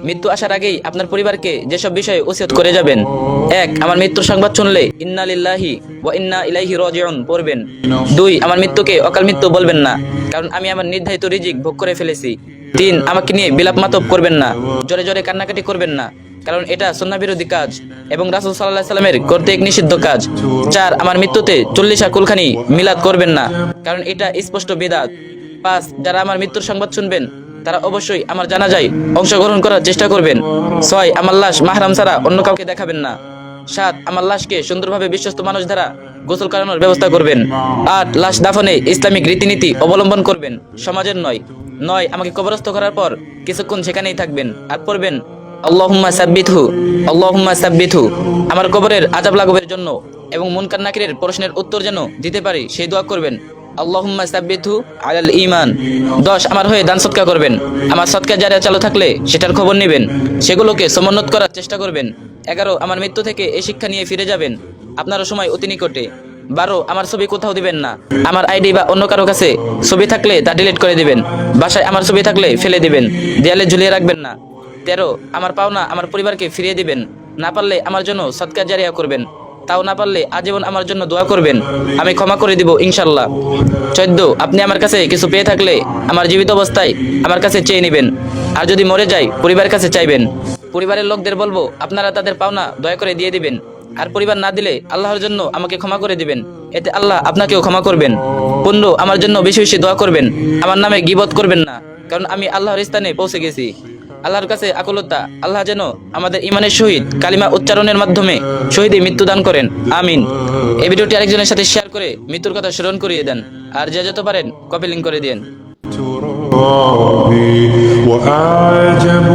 মৃত্যু আসার আগেই আপনার পরিবারকে যেসব বিষয়ে ওসিয়ত করে যাবেন: 1. আমার মৃত্যুর সংবাদ শুনলে ইন্না লিল্লাহি ওয়া ইন্না ইলাইহি রাজিউন পড়বেন। 2. আমার মৃত্যুকে অকাল মৃত্যু বলবেন না, কারণ আমি আমার নির্ধারিত রিজিক ভোগ করে ফেলেছি। 3. আমাকে নিয়ে বিলাপ মাতব করবেন না, জোরে জোরে কান্নাকাটি করবেন না, কারণ এটা সুন্নাহ বিরোধী কাজ এবং রাসূল সাল্লাল্লাহু আলাইহি সাল্লামের কর্তৃক নিষিদ্ধ কাজ। 4. আমার মৃত্যুতে 40 কুলখানি মিলাদ করবেন না, কারণ এটা স্পষ্ট বিদআত। 5. যারা আমার মৃত্যুর সংবাদ শুনবেন তারা অবশ্যই আমার জানাজায় অংশগ্রহণ করার চেষ্টা করবেন। 6. আমার লাশ মাহরাম ছাড়া অন্য কাউকে দেখাবেন না। 7. আমার লাশকে সুন্দরভাবে বিশ্বস্ত মানুষ দ্বারা গোসল করানোর ব্যবস্থা করবেন। 8. লাশ দাফনে ইসলামিক রীতিনীতি অবলম্বন করবেন, সমাজের নয়। 9. আমাকে কবরস্থ করার পর কিছুক্ষণ সেখানেই থাকবেন আর পড়বেন আল্লাহুম্মা সাব্বিতহু, আল্লাহুম্মা সাব্বিতহু। আমার কবরের আযাব লাঘবের জন্য এবং মুনকার নাকিরের প্রশ্নের উত্তর যেন দিতে পারি সেই দোয়া করবেন, আল্লাহুম্মা সাব্বিতহু আলাল ঈমান। 10. আমার হয়ে দান সদকা করবেন। আমার সদকা জারিয়া চালু থাকলে সেটার খবর নেবেন, সেগুলোকে সমুন্নত করার চেষ্টা করবেন। 11. আমার মৃত্যু থেকে এই শিক্ষা নিয়ে ফিরে যাবেন, আপনারও সময় অতি নিকটে। 12. আমার ছবি কোথাও দিবেন না। আমার আইডি বা অন্য কারো কাছে ছবি থাকলে তা ডিলিট করে দিবেন। বাসায় আমার ছবি থাকলে ফেলে দিবেন, দেয়ালে ঝুলিয়ে রাখবেন না। 13. আমার পাওনা আমার পরিবারকে ফিরিয়ে দিবেন, না পারলে আমার জন্য সদকা জারিয়া করবেন, তাও না পারলে আজীবন আমার জন্য দোয়া করবেন, আমি ক্ষমা করে দিব ইনশাল্লাহ। 14. আপনি আমার কাছে কিছু পেয়ে থাকলে আমার জীবিত অবস্থায় আমার কাছে চেয়ে নেবেন, আর যদি মরে যাই পরিবারের কাছে চাইবেন। পরিবারের লোকদের বলবো আপনারা তাদের পাওনা দয়া করে দিয়ে দিবেন, আর পরিবার না দিলে আল্লাহর জন্য আমাকে ক্ষমা করে দিবেন, এতে আল্লাহ আপনাকেও ক্ষমা করবেন। 15. আমার জন্য বেশি বেশি দোয়া করবেন, আমার নামে গীবত করবেন না, কারণ আমি আল্লাহর স্থানে পৌঁছে গেছি। আল্লাহর কাছে আকুলতা, আল্লাহ যেন আমাদের ইমানের সহিত কালিমা উচ্চারণের মাধ্যমে শহীদে মৃত্যু দান করেন, আমিন। এই ভিডিওটি আরেকজনের সাথে শেয়ার করে মৃত্যুর কথা স্মরণ করিয়ে দেন, আর যে যত পারেন কপি লিঙ্ক করে দিন। وأعجب